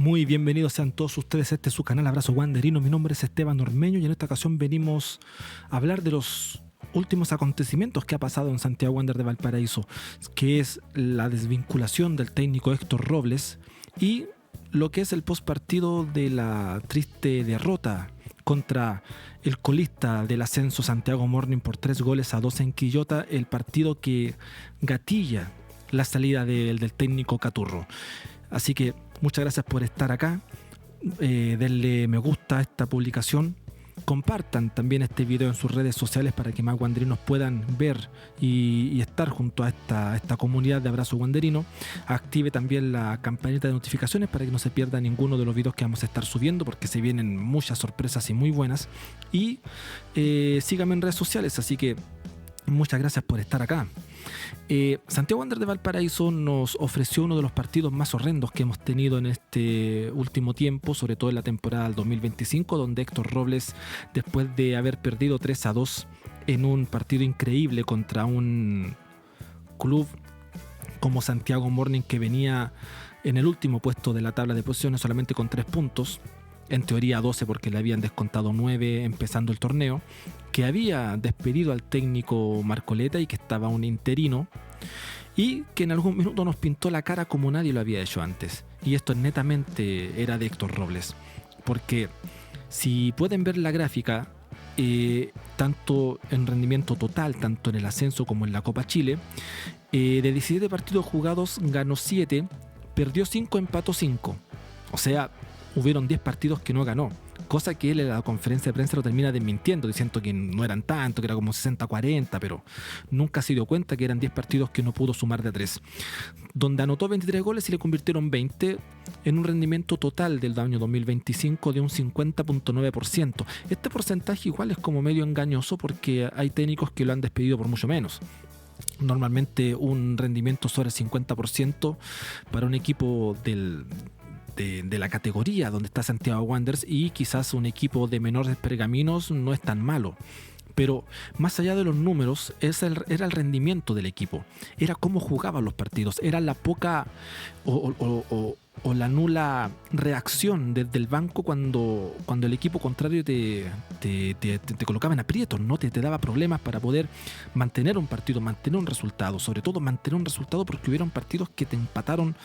Muy bienvenidos sean todos ustedes a este su canal Abrazo Wanderino. Mi nombre es Esteban Ormeño y en esta ocasión venimos a hablar de los últimos acontecimientos que ha pasado en Santiago Wander de Valparaíso, que es la desvinculación del técnico Héctor Robles y lo que es el postpartido de la triste derrota contra el colista del ascenso Santiago Morning por 3-2 en Quillota, el partido que gatilla la salida del técnico Caturro. Así que muchas gracias por estar acá, denle me gusta a esta publicación, compartan también este video en sus redes sociales para que más wanderinos puedan ver y estar junto a esta comunidad de Abrazo Wanderino. Active también la campanita de notificaciones para que no se pierda ninguno de los videos que vamos a estar subiendo, porque se vienen muchas sorpresas y muy buenas. Y síganme en redes sociales, así que muchas gracias por estar acá. Santiago Wander de Valparaíso nos ofreció uno de los partidos más horrendos que hemos tenido en este último tiempo, sobre todo en la temporada del 2025, donde Héctor Robles, después de haber perdido 3-2 en un partido increíble contra un club como Santiago Morning, que venía en el último puesto de la tabla de posiciones solamente con 3 puntos, en teoría 12 porque le habían descontado 9 empezando el torneo, que había despedido al técnico Marcoleta y que estaba un interino, y que en algún minuto nos pintó la cara como nadie lo había hecho antes. Y esto netamente era de Héctor Robles, porque si pueden ver la gráfica, tanto en rendimiento total, tanto en el ascenso como en la Copa Chile, de 17 partidos jugados ganó 7, perdió 5, empató 5. O sea, hubieron 10 partidos que no ganó, cosa que él en la conferencia de prensa lo termina desmintiendo, diciendo que no eran tanto, que era como 60-40, pero nunca se dio cuenta que eran 10 partidos que no pudo sumar de a 3, donde anotó 23 goles y le convirtieron 20 en un rendimiento total del año 2025 de un 50.9%. Este porcentaje igual es como medio engañoso porque hay técnicos que lo han despedido por mucho menos. Normalmente un rendimiento sobre el 50% para un equipo de la categoría donde está Santiago Wanderers, y quizás un equipo de menores pergaminos no es tan malo. Pero más allá de los números, era el rendimiento del equipo, era cómo jugaban los partidos, era la poca o la nula reacción desde el banco cuando el equipo contrario te colocaba en aprietos, ¿no? Te daba problemas para poder mantener un partido, mantener un resultado, sobre todo mantener un resultado, porque hubieron partidos que te empataron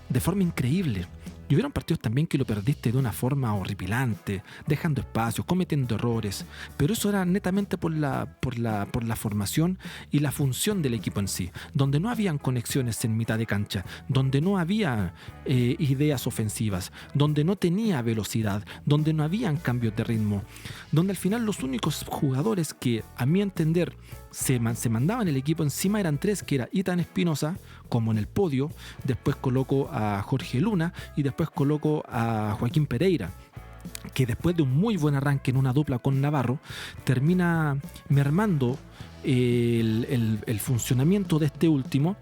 de forma increíble. Y hubieron partidos también que lo perdiste de una forma horripilante, dejando espacios, cometiendo errores, pero eso era netamente por la formación y la función del equipo en sí, donde no habían conexiones en mitad de cancha, donde no había ideas ofensivas, donde no tenía velocidad, donde no habían cambios de ritmo, donde al final los únicos jugadores que, a mi entender, se mandaban el equipo encima eran 3, que era Ethan Espinosa, como en el podio, después coloco a Jorge Luna y después coloco a Joaquín Pereira, que después de un muy buen arranque en una dupla con Navarro, termina mermando el funcionamiento de este último.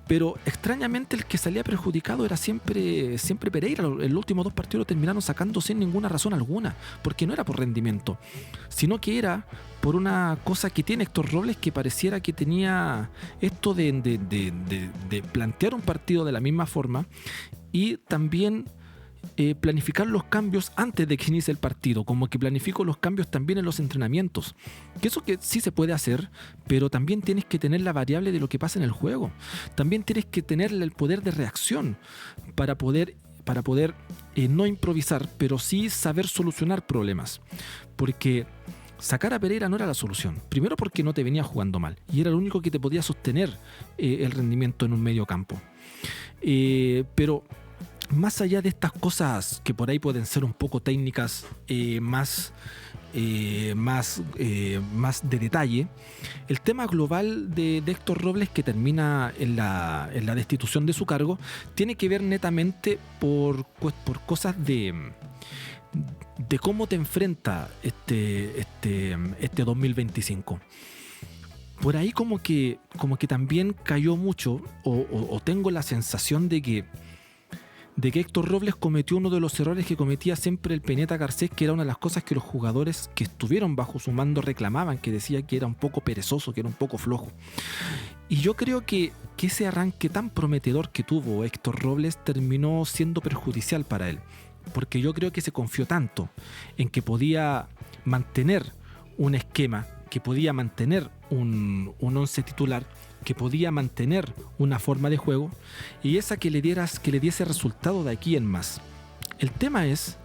Pero extrañamente el que salía perjudicado era siempre Pereira. En los últimos 2 partidos lo terminaron sacando sin ninguna razón alguna, porque no era por rendimiento, sino que era por una cosa que tiene Héctor Robles, que pareciera que tenía esto de plantear un partido de la misma forma y también planificar los cambios antes de que inicie el partido, como que planifico los cambios también en los entrenamientos, que eso que sí se puede hacer, pero también tienes que tener la variable de lo que pasa en el juego, también tienes que tener el poder de reacción para poder no improvisar, pero sí saber solucionar problemas, porque sacar a Pereira no era la solución, primero porque no te venía jugando mal y era el único que te podía sostener el rendimiento en un medio campo, pero más allá de estas cosas que por ahí pueden ser un poco técnicas, más de detalle, el tema global de Héctor Robles, que termina en la destitución de su cargo, tiene que ver netamente por cosas de cómo te enfrenta este 2025. Por ahí como que también cayó mucho, o tengo la sensación de que Héctor Robles cometió uno de los errores que cometía siempre el Peneta Garcés, que era una de las cosas que los jugadores que estuvieron bajo su mando reclamaban, que decía que era un poco perezoso, que era un poco flojo. Y yo creo que ese arranque tan prometedor que tuvo Héctor Robles terminó siendo perjudicial para él, porque yo creo que se confió tanto en que podía mantener un esquema, que podía mantener un once titular, que podía mantener una forma de juego, y esa que le diese resultado de aquí en más. El tema es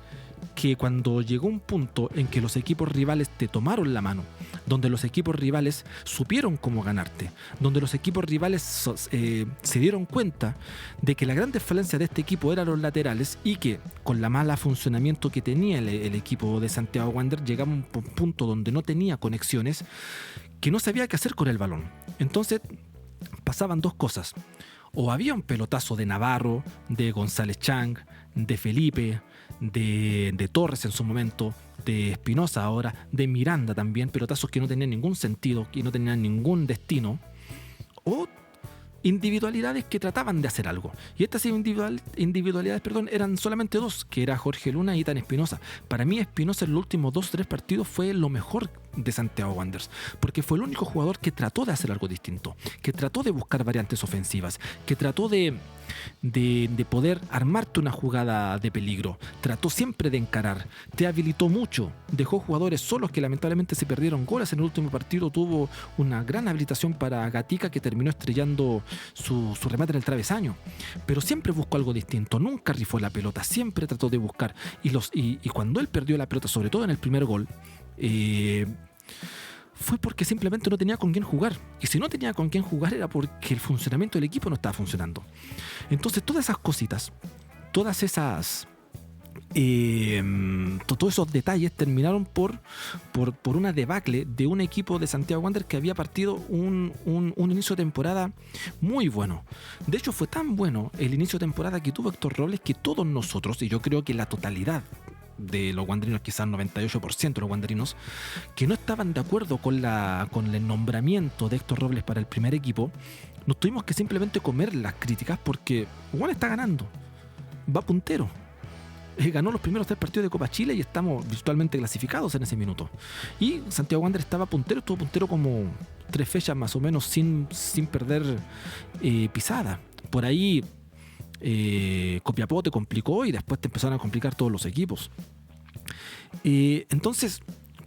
que cuando llegó un punto en que los equipos rivales te tomaron la mano, donde los equipos rivales supieron cómo ganarte, donde los equipos rivales se dieron cuenta de que la gran falencia de este equipo eran los laterales, y que con la mala funcionamiento que tenía el equipo de Santiago Wander llegaba a un punto donde no tenía conexiones, que no sabía qué hacer con el balón. Entonces pasaban dos cosas: o había un pelotazo de Navarro, de González Chang, de Felipe, de Torres en su momento, de Espinosa ahora, de Miranda también, pelotazos que no tenían ningún sentido, que no tenían ningún destino, o individualidades que trataban de hacer algo. Y estas individualidades, eran solamente dos, que era Jorge Luna y Ethan Espinosa. Para mí Espinosa en los últimos 2 o 3 partidos fue lo mejor de Santiago Wanderers, porque fue el único jugador que trató de hacer algo distinto, que trató de buscar variantes ofensivas, que trató de poder armarte una jugada de peligro, trató siempre de encarar, te habilitó mucho, dejó jugadores solos que lamentablemente se perdieron goles en el último partido. Tuvo una gran habilitación para Gatica, que terminó estrellando su remate en el travesaño, pero siempre buscó algo distinto, nunca rifó la pelota, siempre trató de buscar, y cuando él perdió la pelota, sobre todo en el primer gol, fue porque simplemente no tenía con quién jugar. Y si no tenía con quién jugar era porque el funcionamiento del equipo no estaba funcionando. Entonces todas esas cositas, todas esas todos esos detalles terminaron por una debacle de un equipo de Santiago Wanderers que había partido un inicio de temporada muy bueno. De hecho fue tan bueno el inicio de temporada que tuvo Héctor Robles que todos nosotros, y yo creo que la totalidad de los wanderinos, quizás 98% de los wanderinos, que no estaban de acuerdo con el nombramiento de Héctor Robles para el primer equipo, nos tuvimos que simplemente comer las críticas, porque Juan está ganando, va puntero, ganó los primeros 3 partidos de Copa Chile y estamos virtualmente clasificados en ese minuto. Y Santiago Wanderers estaba puntero, estuvo puntero como 3 fechas más o menos sin perder pisada. Por ahí Copiapó te complicó y después te empezaron a complicar todos los equipos. Entonces,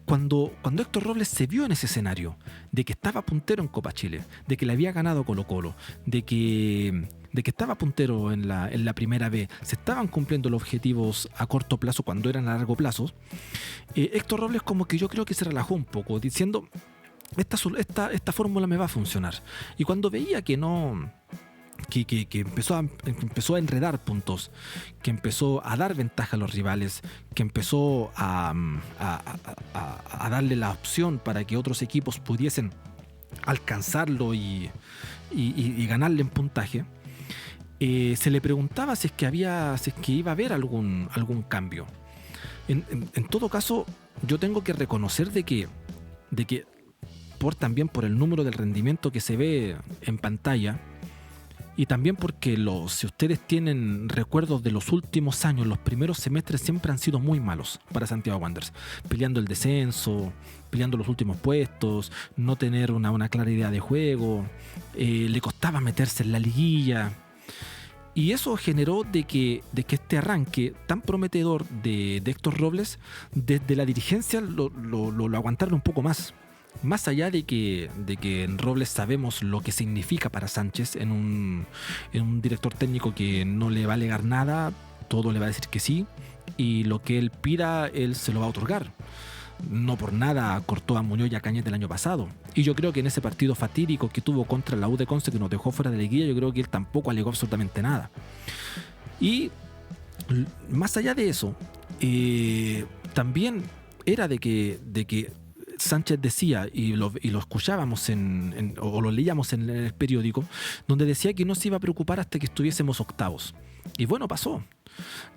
cuando Héctor Robles se vio en ese escenario de que estaba puntero en Copa Chile, de que le había ganado Colo-Colo, de que estaba puntero en la primera B, se estaban cumpliendo los objetivos a corto plazo cuando eran a largo plazo, Héctor Robles como que yo creo que se relajó un poco, diciendo, esta fórmula me va a funcionar. Y cuando veía que no... Que empezó a enredar puntos, que empezó a dar ventaja a los rivales, que empezó a darle la opción para que otros equipos pudiesen alcanzarlo y ganarle en puntaje, se le preguntaba si es que iba a haber algún cambio. En todo caso, yo tengo que reconocer de que también por el número del rendimiento que se ve en pantalla, y también porque si ustedes tienen recuerdos de los últimos años, los primeros semestres siempre han sido muy malos para Santiago Wanderers, peleando el descenso, peleando los últimos puestos, no tener una clara idea de juego, le costaba meterse en la liguilla, y eso generó de que este arranque tan prometedor de Héctor Robles, desde la dirigencia lo aguantaron un poco más. Más allá de que en Robles sabemos lo que significa para Sánchez, en un director técnico que no le va a alegar nada, todo le va a decir que sí, y lo que él pida, él se lo va a otorgar. No por nada cortó a Muñoz y a Cañete el año pasado. Y yo creo que en ese partido fatídico que tuvo contra la U de Conce, que nos dejó fuera de la liguilla, yo creo que él tampoco alegó absolutamente nada. Y más allá de eso, también era de que Sánchez decía, y lo escuchábamos o lo leíamos en el periódico, donde decía que no se iba a preocupar hasta que estuviésemos octavos. Y bueno, pasó.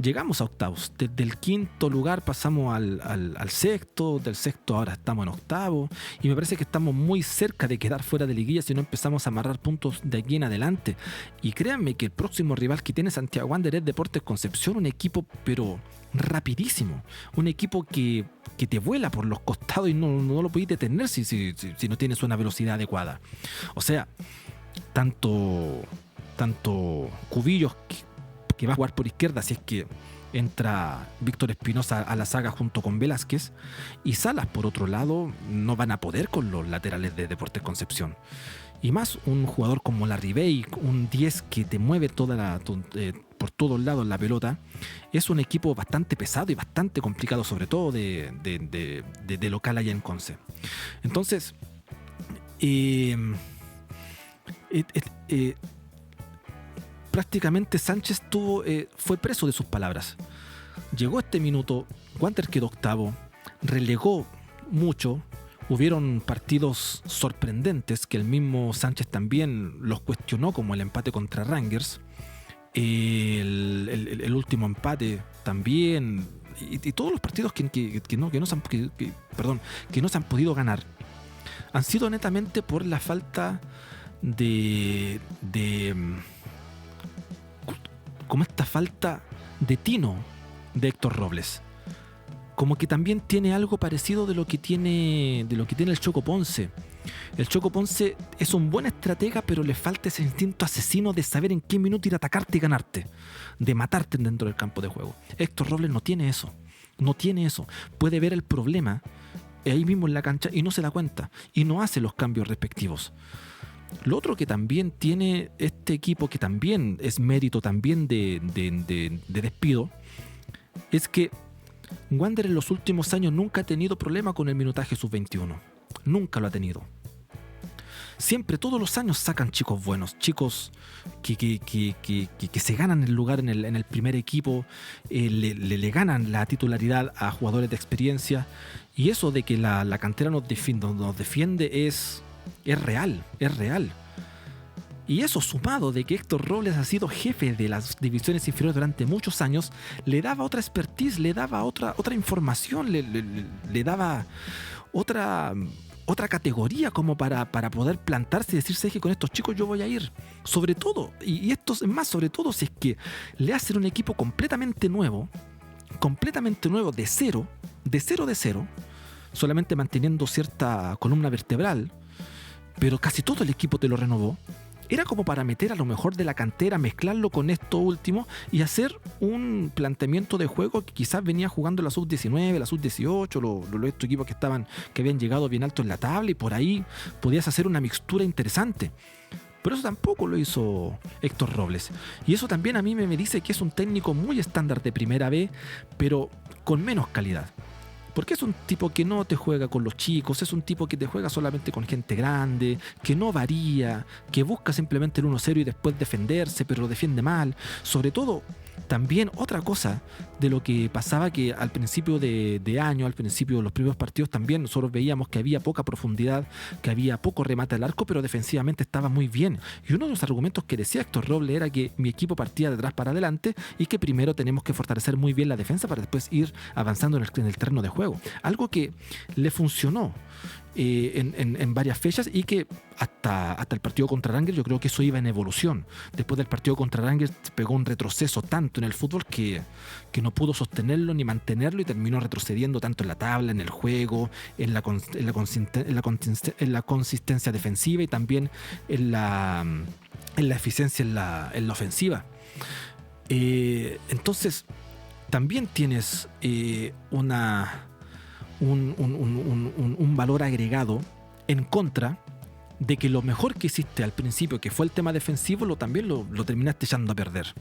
Llegamos a octavos. Desde el 5º lugar pasamos al sexto, del sexto ahora estamos en octavo, y me parece que estamos muy cerca de quedar fuera de liguilla si no empezamos a amarrar puntos de aquí en adelante. Y créanme que el próximo rival que tiene Santiago Wanderers es Deportes Concepción, un equipo pero rapidísimo, un equipo que te vuela por los costados y no lo podéis detener si no tienes una velocidad adecuada. O sea, tanto Cubillos, que va a jugar por izquierda si es que entra Víctor Espinosa a la saga junto con Velázquez, y Salas por otro lado no van a poder con los laterales de Deportes Concepción. Y más un jugador como Larribey, un 10 que te mueve por todos lados la pelota, es un equipo bastante pesado y bastante complicado, sobre todo de local allá en Conce. Entonces, prácticamente Sánchez fue preso de sus palabras. Llegó este minuto, Wander quedó octavo, relegó mucho. Hubieron partidos sorprendentes que el mismo Sánchez también los cuestionó, como el empate contra Rangers, el último empate también, y todos los partidos que no se han podido ganar han sido netamente por la falta como esta falta de tino de Héctor Robles. Como que también tiene algo parecido de lo que tiene el Choco Ponce. El Choco Ponce es un buen estratega, pero le falta ese instinto asesino de saber en qué minuto ir a atacarte y ganarte, de matarte dentro del campo de juego. Héctor Robles no tiene eso. Puede ver el problema ahí mismo en la cancha y no se da cuenta, y no hace los cambios respectivos. Lo otro que también tiene este equipo, que también es mérito también de despido, es que Wander en los últimos años nunca ha tenido problema con el minutaje sub-21. Nunca lo ha tenido. Siempre, todos los años sacan chicos buenos, chicos que se ganan el lugar en el primer equipo, le ganan la titularidad a jugadores de experiencia. Y eso de que la cantera nos defiende es real. Y eso, sumado de que Héctor Robles ha sido jefe de las divisiones inferiores durante muchos años, le daba otra expertise, le daba otra información, le daba otra categoría como para poder plantarse y decirse que con estos chicos yo voy a ir. Sobre todo, y esto es más, sobre todo si es que le hacen un equipo completamente nuevo, de cero, solamente manteniendo cierta columna vertebral, pero casi todo el equipo te lo renovó. Era como para meter a lo mejor de la cantera, mezclarlo con esto último y hacer un planteamiento de juego que quizás venía jugando la sub-19, la sub-18, estos equipos que habían llegado bien alto en la tabla, y por ahí podías hacer una mixtura interesante. Pero eso tampoco lo hizo Héctor Robles. Y eso también a mí me dice que es un técnico muy estándar de primera B, pero con menos calidad. Porque es un tipo que no te juega con los chicos, es un tipo que te juega solamente con gente grande, que no varía, que busca simplemente el 1-0 y después defenderse, pero lo defiende mal. Sobre todo, también otra cosa de lo que pasaba, que al principio de año, al principio de los primeros partidos, también nosotros veíamos que había poca profundidad, que había poco remate al arco, pero defensivamente estaba muy bien. Y uno de los argumentos que decía Héctor Robles era que mi equipo partía de atrás para adelante y que primero tenemos que fortalecer muy bien la defensa para después ir avanzando en el terreno de juego. Algo que le funcionó en varias fechas, y que hasta el partido contra Rangers yo creo que eso iba en evolución. Después del partido contra Rangers pegó un retroceso tanto en el fútbol que no pudo sostenerlo ni mantenerlo, y terminó retrocediendo tanto en la tabla, en el juego, en la consistencia defensiva, y también en la eficiencia en la ofensiva. Entonces también tienes un valor agregado en contra de que lo mejor que hiciste al principio, que fue el tema defensivo, también lo terminaste echando a perder.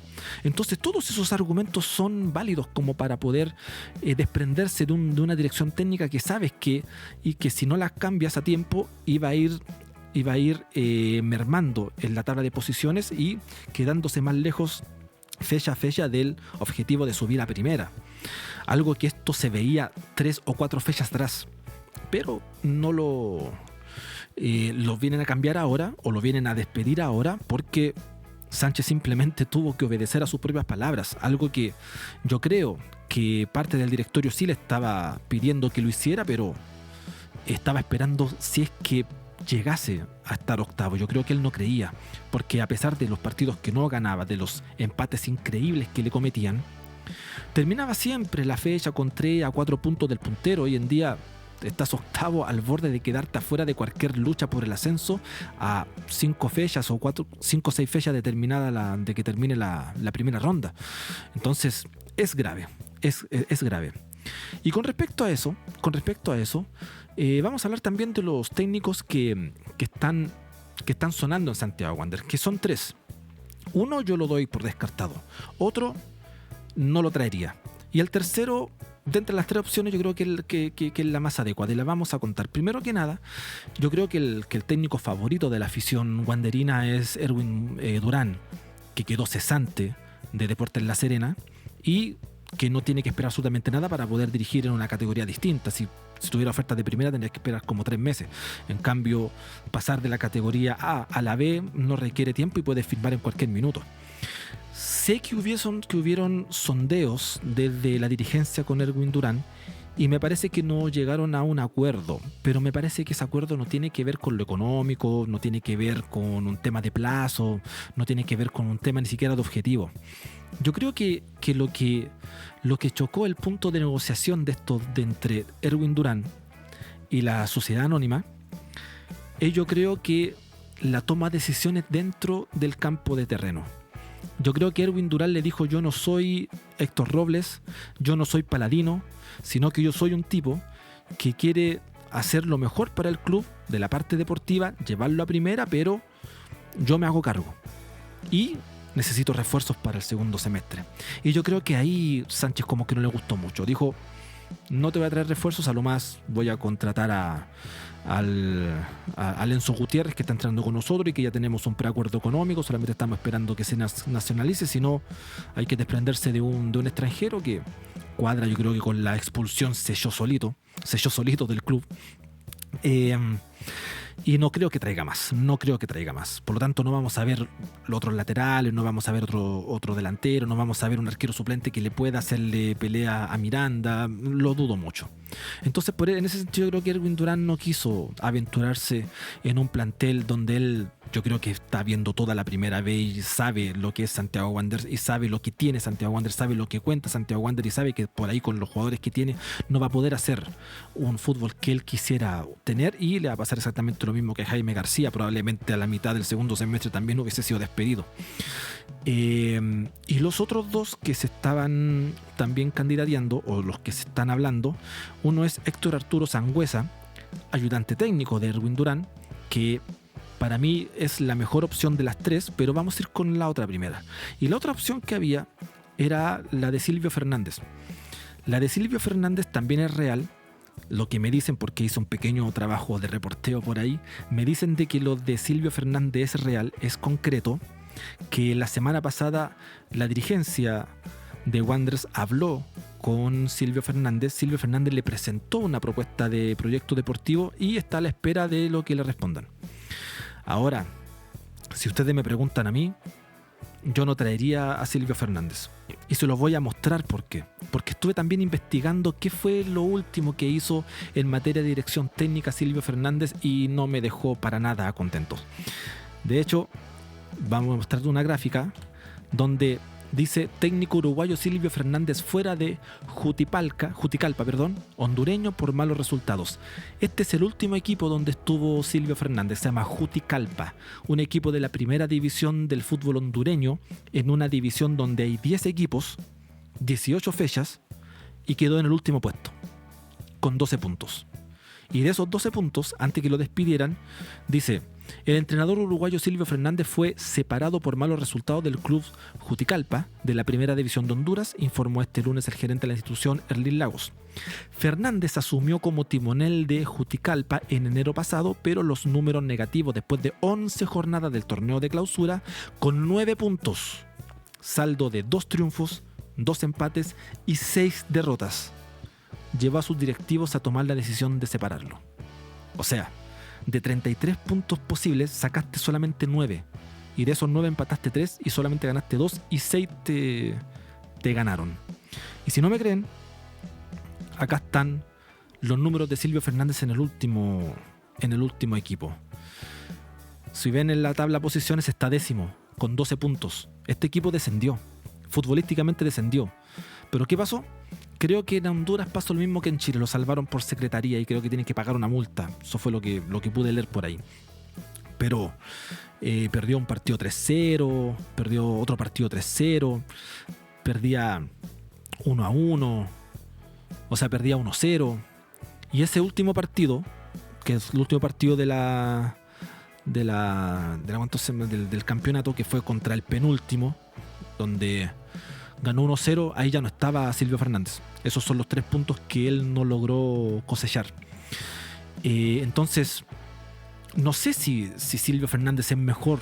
Entonces todos esos argumentos son válidos como para poder desprenderse de una dirección técnica que sabes que si no las cambias a tiempo iba a ir mermando en la tabla de posiciones y quedándose más lejos fecha a fecha del objetivo de subir a primera. Algo que esto se veía 3 o 4 fechas atrás, pero no lo vienen a cambiar ahora, o lo vienen a despedir ahora, porque Sánchez simplemente tuvo que obedecer a sus propias palabras, algo que yo creo que parte del directorio sí le estaba pidiendo que lo hiciera, pero estaba esperando si es que llegase a estar octavo. Yo creo que él no creía, porque a pesar de los partidos que no ganaba, de los empates increíbles que le cometían, terminaba siempre la fecha con 3 a 4 puntos del puntero. Hoy en día estás octavo al borde de quedarte afuera de cualquier lucha por el ascenso a 5 fechas o 5 o 6 fechas determinada de que termine la primera ronda. Entonces es grave, es grave. Y con respecto a eso, vamos a hablar también de los técnicos que están sonando en Santiago Wanderers, que son 3. Uno yo lo doy por descartado, otro no lo traería, y el tercero, de entre las 3 opciones, yo creo que es la más adecuada y la vamos a contar. Primero que nada, yo creo que el técnico favorito de la afición wanderina es Erwin Durán, que quedó cesante de Deportes La Serena y que no tiene que esperar absolutamente nada para poder dirigir en una categoría distinta. Si tuviera oferta de primera tendría que esperar como 3 meses. En cambio, pasar de la categoría A a la B no requiere tiempo y puede firmar en cualquier minuto. Sé que hubieron sondeos desde la dirigencia con Erwin Durán y me parece que no llegaron a un acuerdo, pero me parece que ese acuerdo no tiene que ver con lo económico, no tiene que ver con un tema de plazo, no tiene que ver con un tema ni siquiera de objetivo. Yo creo que lo que chocó el punto de negociación de entre Erwin Durán y la sociedad anónima es, yo creo, que la toma de decisiones dentro del campo de terreno. Yo creo que Erwin Durán le dijo: yo no soy Héctor Robles, yo no soy Paladino, sino que yo soy un tipo que quiere hacer lo mejor para el club de la parte deportiva, llevarlo a primera, pero yo me hago cargo. Y necesito refuerzos para el segundo semestre. Y yo creo que ahí Sánchez como que no le gustó mucho. Dijo: no te voy a traer refuerzos, a lo más voy a contratar al Enzo Gutiérrez, que está entrando con nosotros y que ya tenemos un preacuerdo económico, solamente estamos esperando que se nacionalice, si no hay que desprenderse de un extranjero que cuadra, yo creo que con la expulsión selló solito del club. Y no creo que traiga más. Por lo tanto, no vamos a ver los otros laterales, no vamos a ver otro delantero, no vamos a ver un arquero suplente que le pueda hacerle pelea a Miranda. Lo dudo mucho. Entonces, en ese sentido, yo creo que Erwin Durán no quiso aventurarse en un plantel donde él, yo creo que está viendo toda la primera vez y sabe lo que es Santiago Wanderers y sabe lo que tiene Santiago Wanderers, sabe lo que cuenta Santiago Wanderers y sabe que por ahí con los jugadores que tiene no va a poder hacer un fútbol que él quisiera tener, y le va a pasar exactamente lo mismo que Jaime García. Probablemente a la mitad del segundo semestre también hubiese sido despedido. Y los otros 2 que se estaban también candidateando, o los que se están hablando, uno es Héctor Arturo Sangüesa, ayudante técnico de Erwin Durán, que para mí es la mejor opción de las 3, pero vamos a ir con la otra primera. Y la otra opción que había era la de Silvio Fernández. La de Silvio Fernández también es real. Lo que me dicen, porque hice un pequeño trabajo de reporteo por ahí, me dicen de que lo de Silvio Fernández es real, es concreto, que la semana pasada la dirigencia de Wanderers habló con Silvio Fernández. Silvio Fernández le presentó una propuesta de proyecto deportivo y está a la espera de lo que le respondan. Ahora, si ustedes me preguntan a mí, yo no traería a Silvio Fernández. Y se los voy a mostrar por qué. Porque estuve también investigando qué fue lo último que hizo en materia de dirección técnica Silvio Fernández y no me dejó para nada contento. De hecho, vamos a mostrar una gráfica donde dice: técnico uruguayo Silvio Fernández fuera de Juticalpa, hondureño por malos resultados. Este es el último equipo donde estuvo Silvio Fernández, se llama Juticalpa, un equipo de la primera división del fútbol hondureño, en una división donde hay 10 equipos, 18 fechas, y quedó en el último puesto, con 12 puntos. Y de esos 12 puntos, antes que lo despidieran, dice: el entrenador uruguayo Silvio Fernández fue separado por malos resultados del club Juticalpa de la primera división de Honduras, informó este lunes el gerente de la institución, Erlín Lagos. Fernández asumió como timonel de Juticalpa en enero pasado, pero los números negativos después de 11 jornadas del torneo de clausura, con 9 puntos, saldo de 2 triunfos, 2 empates y 6 derrotas, llevó a sus directivos a tomar la decisión de separarlo. O sea, de 33 puntos posibles sacaste solamente 9, y de esos 9 empataste 3 y solamente ganaste 2, y 6 te ganaron. Y si no me creen, acá están los números de Silvio Fernández en el último equipo. Si ven en la tabla de posiciones, está 10º con 12 puntos. Este equipo descendió, futbolísticamente descendió. Pero ¿qué pasó? Creo que en Honduras pasó lo mismo que en Chile, lo salvaron por secretaría y creo que tienen que pagar una multa. Eso fue lo que pude leer por ahí. Pero perdió un partido 3-0, perdió otro partido 3-0, perdía 1-1, o sea, perdía 1-0. Y ese último partido, que es el último partido del campeonato, que fue contra el penúltimo, donde ganó 1-0, ahí ya no estaba Silvio Fernández. Esos son los 3 puntos que él no logró cosechar. Entonces, no sé si Silvio Fernández es mejor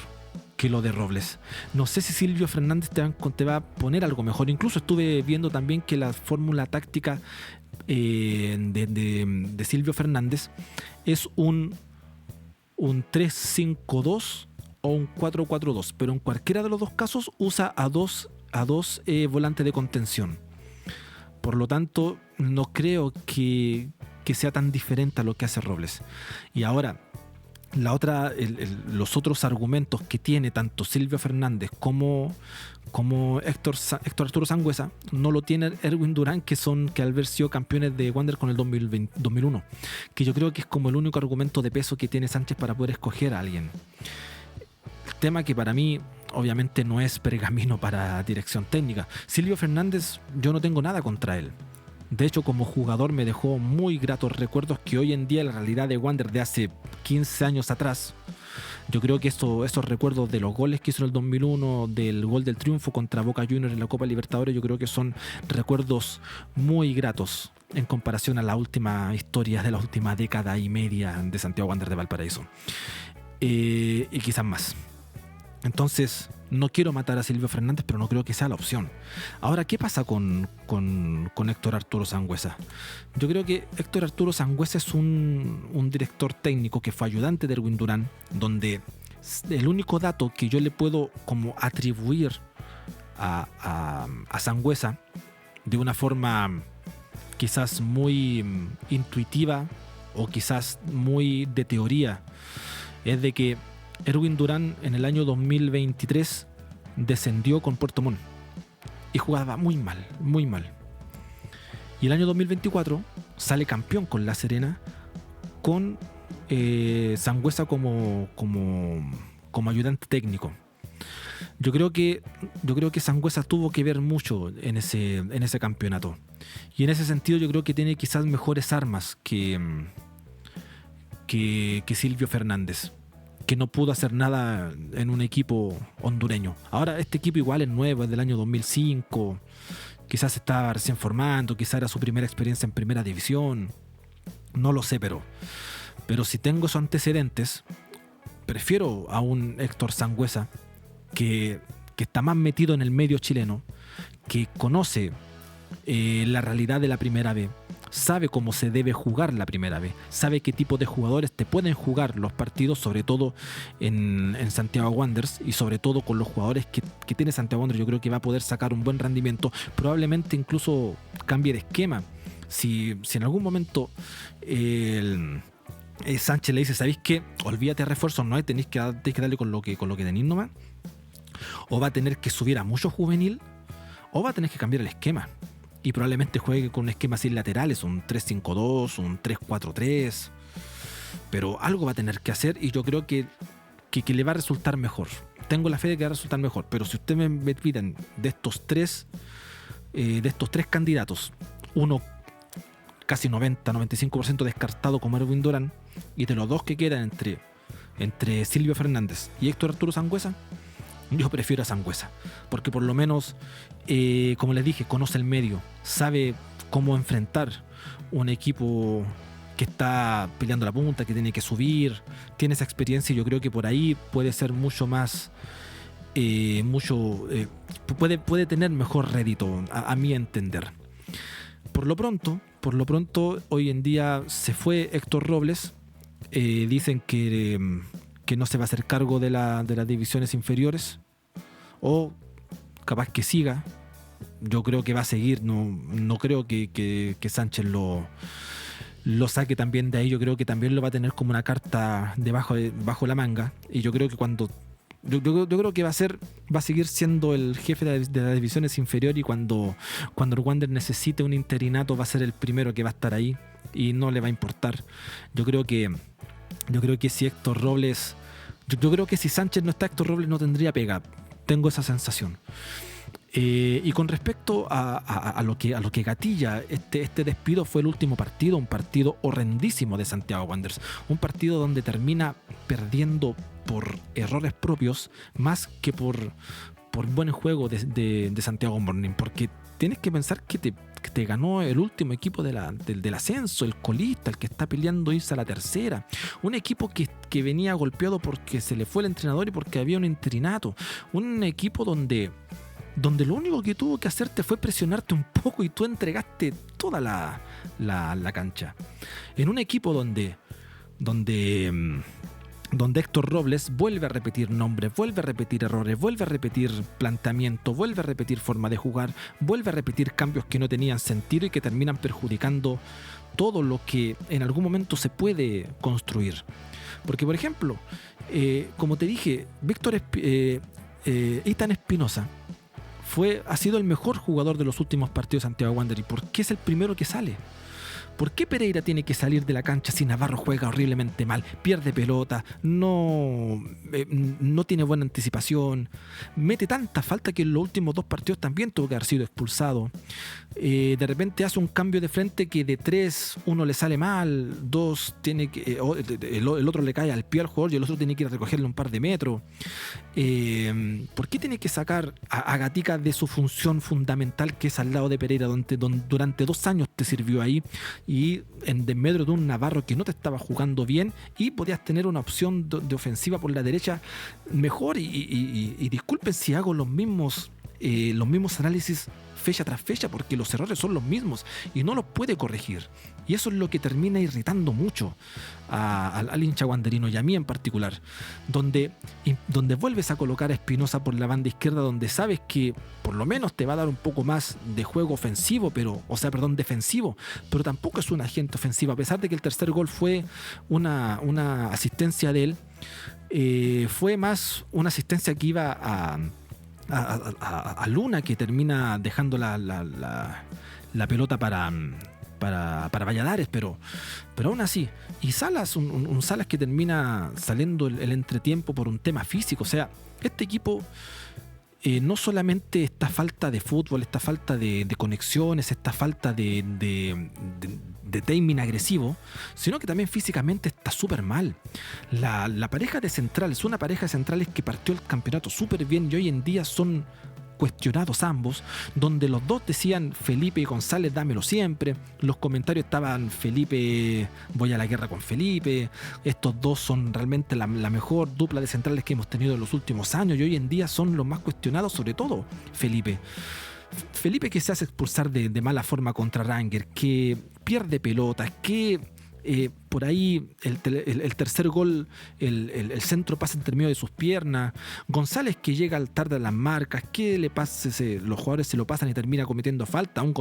que lo de Robles. No sé si Silvio Fernández te va a poner algo mejor. Incluso estuve viendo también que la fórmula táctica de Silvio Fernández es un 3-5-2 o un 4-4-2, pero en cualquiera de los dos casos usa a dos volantes de contención. Por lo tanto, no creo que sea tan diferente a lo que hace Robles. Y ahora, los otros argumentos que tiene tanto Silvio Fernández como Héctor Arturo Sangüesa no lo tiene Erwin Durán, que al haber sido campeones de Wander con el 2001, que yo creo que es como el único argumento de peso que tiene Sánchez para poder escoger a alguien. El tema que para mí obviamente no es pergamino para dirección técnica. Silvio Fernández, yo no tengo nada contra él. De hecho, como jugador me dejó muy gratos recuerdos que hoy en día la realidad de Wander de hace 15 años atrás, yo creo que esos recuerdos de los goles que hizo en el 2001, del gol del triunfo contra Boca Juniors en la Copa Libertadores, yo creo que son recuerdos muy gratos en comparación a la última historia de la última década y media de Santiago Wander de Valparaíso. Y quizás más. Entonces, no quiero matar a Silvio Fernández, pero no creo que sea la opción. Ahora, ¿qué pasa con Héctor Arturo Sangüesa? Yo creo que Héctor Arturo Sangüesa es un director técnico que fue ayudante de Erwin Durán, donde el único dato que yo le puedo como atribuir a Sangüesa de una forma quizás muy intuitiva o quizás muy de teoría es de que Erwin Durán en el año 2023 descendió con Puerto Montt y jugaba muy mal, muy mal. Y el año 2024 sale campeón con La Serena con Sangüesa como ayudante técnico. Yo creo que Sangüesa tuvo que ver mucho en ese campeonato. Y en ese sentido yo creo que tiene quizás mejores armas que Silvio Fernández, que no pudo hacer nada en un equipo hondureño. Ahora este equipo igual es nuevo, es del año 2005, quizás se estaba recién formando, quizás era su primera experiencia en primera división, no lo sé, pero si tengo esos antecedentes, prefiero a un Héctor Sangüesa que está más metido en el medio chileno, que conoce la realidad de la primera B, sabe cómo se debe jugar la primera vez, sabe qué tipo de jugadores te pueden jugar los partidos, sobre todo en Santiago Wanderers, y sobre todo con los jugadores que tiene Santiago Wanderers. Yo creo que va a poder sacar un buen rendimiento, probablemente incluso cambie de esquema. Si en algún momento Sánchez le dice, ¿sabéis qué? Olvídate de refuerzos, no hay, tenéis que darle con lo que tenéis nomás, o va a tener que subir a mucho juvenil, o va a tener que cambiar el esquema. Y probablemente juegue con un esquema sin laterales, un 3-5-2, un 3-4-3. Pero algo va a tener que hacer y yo creo que le va a resultar mejor. Tengo la fe de que va a resultar mejor. Pero si ustedes me piden de estos tres candidatos, uno casi 90-95% descartado como Erwin Durán, y de los dos que quedan entre Silvio Fernández y Héctor Arturo Sangüesa, yo prefiero a Sangüesa, porque por lo menos, como les dije, conoce el medio, sabe cómo enfrentar un equipo que está peleando la punta, que tiene que subir, tiene esa experiencia y yo creo que por ahí puede ser mucho más, puede tener mejor rédito, a mi entender. Por lo pronto, hoy en día se fue Héctor Robles, dicen que no se va a hacer cargo de las divisiones inferiores, o capaz que siga. Yo creo que va a seguir, no creo que Sánchez lo saque también de ahí. Yo creo que también lo va a tener como una carta bajo la manga, y yo creo que cuando Yo creo que va a seguir siendo el jefe de las divisiones inferiores, y cuando el Wander necesite un interinato va a ser el primero que va a estar ahí y no le va a importar. Yo creo que si Héctor Robles, yo creo que si Sánchez no está, Héctor Robles no tendría pega. Tengo esa sensación. Y con respecto a lo que gatilla este despido, fue el último partido, un partido horrendísimo de Santiago Wanderers, un partido donde termina perdiendo por errores propios más que por buen juego de Santiago Morning, porque tienes que pensar que te ganó el último equipo del ascenso, el colista, el que está peleando irse a la tercera, un equipo que venía golpeado porque se le fue el entrenador y porque había un interinato, un equipo donde lo único que tuvo que hacerte fue presionarte un poco y tú entregaste toda la cancha. En un equipo donde Héctor Robles vuelve a repetir nombres, vuelve a repetir errores, vuelve a repetir planteamiento, vuelve a repetir forma de jugar, vuelve a repetir cambios que no tenían sentido y que terminan perjudicando todo lo que en algún momento se puede construir. Porque, por ejemplo, como te dije, Ethan Espinosa ha sido el mejor jugador de los últimos partidos de Santiago Wanderers. ¿Y por qué es el primero que sale? ¿Por qué Pereira tiene que salir de la cancha si Navarro juega horriblemente mal? Pierde pelota, no tiene buena anticipación, mete tanta falta que en los últimos 2 partidos también tuvo que haber sido expulsado. De repente hace un cambio de frente que de 3, uno le sale mal, 2 tiene que, el otro le cae al pie al jugador y el otro tiene que ir a recogerle un par de metros. ¿Por qué tiene que sacar a Gatica de su función fundamental, que es al lado de Pereira, donde durante 2 años te sirvió ahí, y en desmedro de un Navarro que no te estaba jugando bien y podías tener una opción de ofensiva por la derecha mejor? Y disculpen si hago los mismos análisis fecha tras fecha, porque los errores son los mismos y no los puede corregir, y eso es lo que termina irritando mucho al hincha wanderino y a mí en particular, donde vuelves a colocar a Espinosa por la banda izquierda, donde sabes que por lo menos te va a dar un poco más de juego ofensivo, defensivo, pero tampoco es un agente ofensivo, a pesar de que el tercer gol fue una asistencia de él. Fue más una asistencia que iba a Luna, que termina dejando la pelota para Valladares, pero aún así. Y Salas, un Salas que termina saliendo el entretiempo por un tema físico. O sea, este equipo, no solamente esta falta de fútbol, esta falta de conexiones, esta falta de timing agresivo, sino que también físicamente está súper mal. La pareja de centrales, una pareja de centrales que partió el campeonato súper bien y hoy en día son cuestionados ambos, donde los dos decían: Felipe y González, dámelo siempre. Los comentarios estaban: Felipe, voy a la guerra con Felipe. Estos dos son realmente la mejor dupla de centrales que hemos tenido en los últimos años, y hoy en día son los más cuestionados, sobre todo Felipe, que se hace expulsar de mala forma contra Ranger, que pierde pelotas, que por ahí el tercer gol, el centro pasa entre medio de sus piernas. González, que llega tarde a las marcas, que le pasa, los jugadores se lo pasan y termina cometiendo falta. Un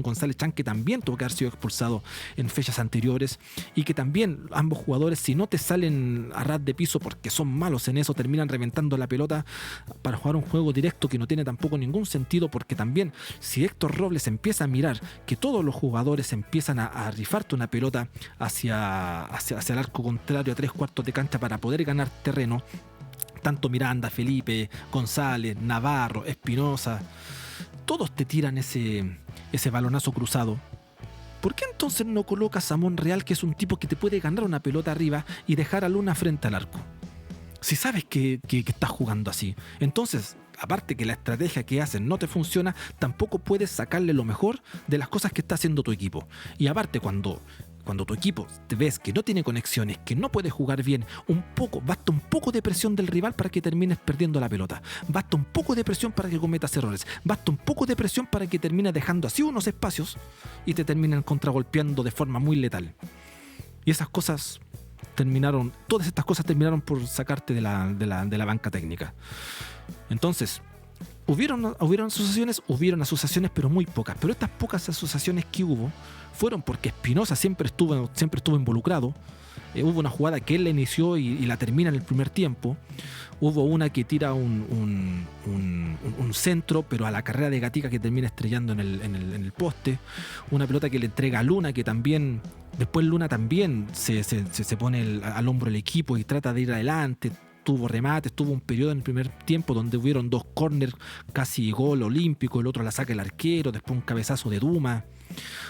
González Chan que también tuvo que haber sido expulsado en fechas anteriores, y que también ambos jugadores, si no te salen a ras de piso porque son malos en eso, terminan reventando la pelota para jugar un juego directo que no tiene tampoco ningún sentido, porque también si Héctor Robles empieza a mirar que todos los jugadores empiezan a rifarte una pelota hacia el arco contrario a 3/4 de cancha para poder ganar terreno, tanto Miranda, Felipe, González, Navarro, Espinosa, todos te tiran ese balonazo cruzado. ¿Por qué entonces no colocas a Monreal, que es un tipo que te puede ganar una pelota arriba y dejar a Luna frente al arco? Si sabes que estás jugando así, entonces, aparte que la estrategia que hacen no te funciona, tampoco puedes sacarle lo mejor de las cosas que está haciendo tu equipo. Y aparte, cuando tu equipo te ves que no tiene conexiones, que no puede jugar bien, basta un poco de presión del rival para que termines perdiendo la pelota, basta un poco de presión para que cometas errores, basta un poco de presión para que termines dejando así unos espacios y te terminan contragolpeando de forma muy letal. Y todas estas cosas terminaron por sacarte de la banca técnica. Entonces, hubieron asociaciones, pero muy pocas. Pero estas pocas asociaciones que hubo fueron porque Espinosa siempre estuvo involucrado, Hubo una jugada que él la inició y la termina en el primer tiempo. Hubo una que tira un centro, pero a la carrera de Gatica, que termina estrellando en el poste. Una pelota que le entrega a Luna, que también, después Luna también se pone al hombro el equipo y trata de ir adelante. Tuvo remates, tuvo un periodo en el primer tiempo donde hubieron 2 córners, casi gol olímpico, el otro la saca el arquero, después un cabezazo de Duma.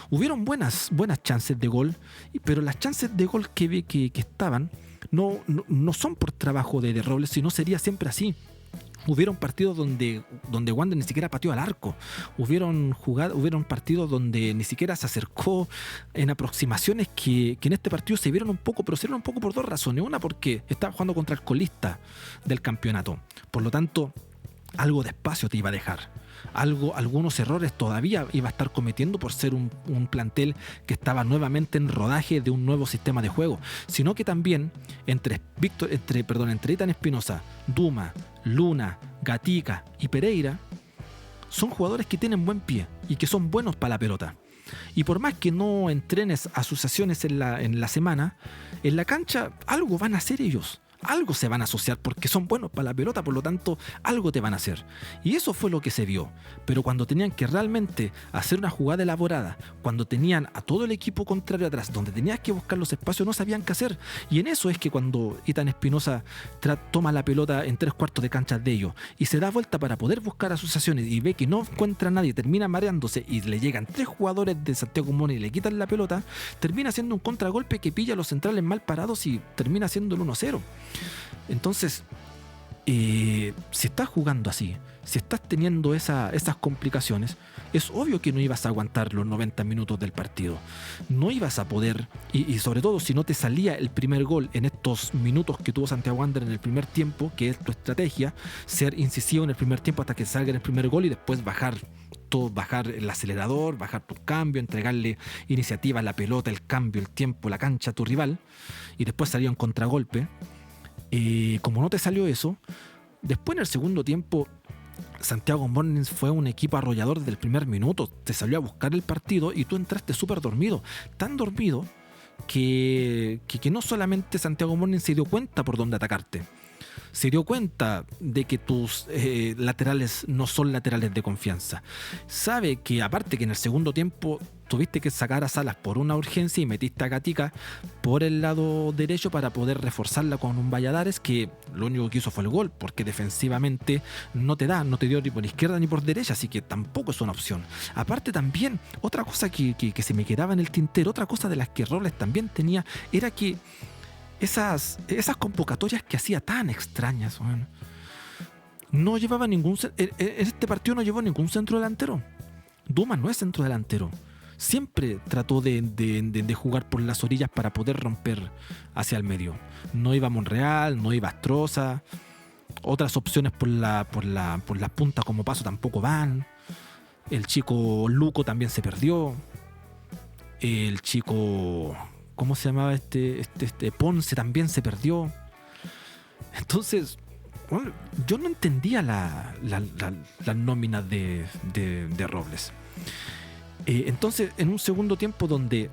Hubieron buenas chances de gol, pero las chances de gol que estaban no son por trabajo de Robles, sino sería siempre así. Hubieron partidos donde Wander ni siquiera pateó al arco. Hubieron partidos donde ni siquiera se acercó, en aproximaciones que en este partido se vieron un poco, pero se vieron un poco por 2 razones. Una, porque estaba jugando contra el colista del campeonato. Por lo tanto, algo de espacio te iba a dejar. Algunos errores todavía iba a estar cometiendo por ser un plantel que estaba nuevamente en rodaje de un nuevo sistema de juego, sino que también entre Ethan Espinosa, Duma, Luna, Gatica y Pereira son jugadores que tienen buen pie y que son buenos para la pelota. Y por más que no entrenes asociaciones en la semana, en la cancha algo van a hacer ellos. Algo se van a asociar porque son buenos para la pelota, por lo tanto algo te van a hacer. Y eso fue lo que se vio. Pero cuando tenían que realmente hacer una jugada elaborada, cuando tenían a todo el equipo contrario atrás, donde tenías que buscar los espacios, no sabían qué hacer. Y en eso es que cuando Ethan Espinosa toma la pelota en 3/4 de cancha de ellos y se da vuelta para poder buscar asociaciones y ve que no encuentra a nadie, termina mareándose y le llegan 3 jugadores de Santiago Morning y le quitan la pelota, termina siendo un contragolpe que pilla a los centrales mal parados y termina siendo el 1-0. Entonces, si estás jugando así, si estás teniendo esas complicaciones, es obvio que no ibas a aguantar los 90 minutos del partido. No ibas a poder, y sobre todo si no te salía el primer gol en estos minutos que tuvo Santiago Wander en el primer tiempo, que es tu estrategia, ser incisivo en el primer tiempo hasta que salga el primer gol y después bajar el acelerador, bajar tu cambio, entregarle iniciativa a la pelota, el cambio, el tiempo, la cancha a tu rival, y después salía un contragolpe. Como no te salió eso, después en el segundo tiempo Santiago Morning fue un equipo arrollador desde el primer minuto. Te salió a buscar el partido y tú entraste súper dormido, tan dormido que no solamente Santiago Morning se dio cuenta por dónde atacarte, se dio cuenta de que tus laterales no son laterales de confianza. Sabe que aparte que en el segundo tiempo tuviste que sacar a Salas por una urgencia y metiste a Gatica por el lado derecho para poder reforzarla con un Valladares que lo único que hizo fue el gol, porque defensivamente no te dio ni por izquierda ni por derecha, así que tampoco es una opción. Aparte también, otra cosa que se me quedaba en el tintero, otra cosa de las que Robles también tenía, era que esas convocatorias que hacía tan extrañas, bueno, no llevaba en este partido no llevó ningún centro delantero. Duma no es centro delantero. Siempre trató de jugar por las orillas para poder romper hacia el medio. No iba Monreal, no iba Astroza. Otras opciones por la punta como Paso tampoco van. El chico Luco también se perdió. El chico, ¿cómo se llamaba este Ponce también se perdió? Entonces, bueno, yo no entendía las nóminas de Robles. Entonces, en un segundo tiempo donde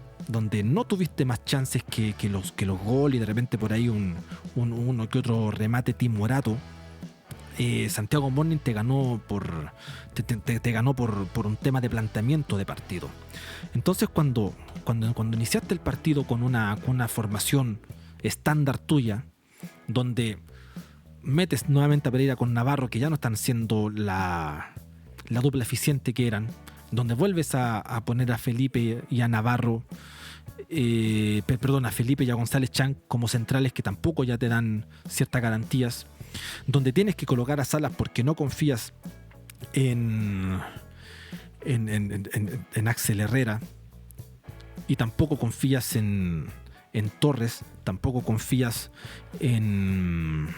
no tuviste más chances que los goles y de repente por ahí uno que otro remate timorato, Santiago Morning te ganó te ganó por un tema de planteamiento de partido. Entonces cuando iniciaste el partido con una formación estándar tuya, donde metes nuevamente a Pereira con Navarro, que ya no están siendo la dupla eficiente que eran, donde vuelves a poner a Felipe y a Navarro, a Felipe y a González Chang como centrales que tampoco ya te dan ciertas garantías, donde tienes que colocar a Salas porque no confías en Axel Herrera y tampoco confías en Torres, tampoco confías en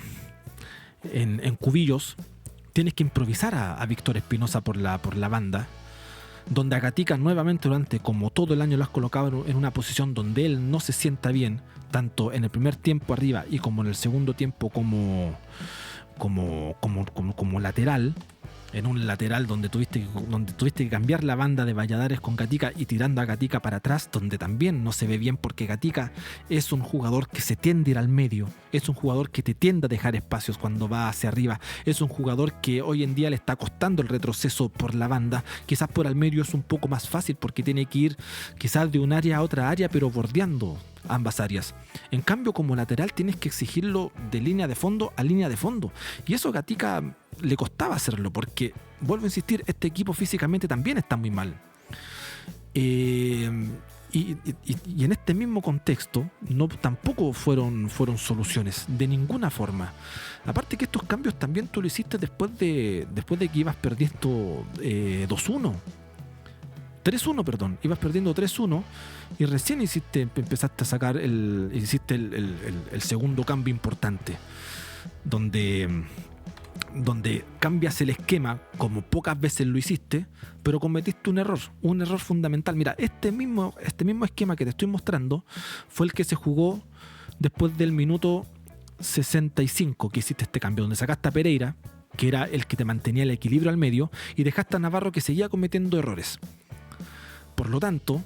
Cubillos. Tienes que improvisar a Víctor Espinosa por la banda, donde a Gatica nuevamente como todo el año lo has colocado en una posición donde él no se sienta bien, tanto en el primer tiempo arriba y como en el segundo tiempo como lateral. en un lateral donde tuviste que cambiar la banda de Valladares con Gatica y tirando a Gatica para atrás, donde también no se ve bien porque Gatica es un jugador que se tiende a ir al medio, es un jugador que te tiende a dejar espacios cuando va hacia arriba, es un jugador que hoy en día le está costando el retroceso por la banda, quizás por al medio es un poco más fácil porque tiene que ir quizás de un área a otra área pero bordeando ambas áreas. En cambio, como lateral tienes que exigirlo de línea de fondo a línea de fondo. Y eso a Gatica le costaba hacerlo, porque, vuelvo a insistir, este equipo físicamente también está muy mal. Y en este mismo contexto tampoco fueron soluciones de ninguna forma. Aparte que estos cambios también tú lo hiciste después de que ibas perdiendo 2-1. 3-1, perdón, ibas perdiendo 3-1 y recién empezaste a sacar hiciste el segundo cambio importante, donde cambias el esquema como pocas veces lo hiciste, pero cometiste un error fundamental. Mira, este mismo esquema que te estoy mostrando fue el que se jugó después del minuto 65 que hiciste este cambio, donde sacaste a Pereira, que era el que te mantenía el equilibrio al medio, y dejaste a Navarro que seguía cometiendo errores. Por lo tanto,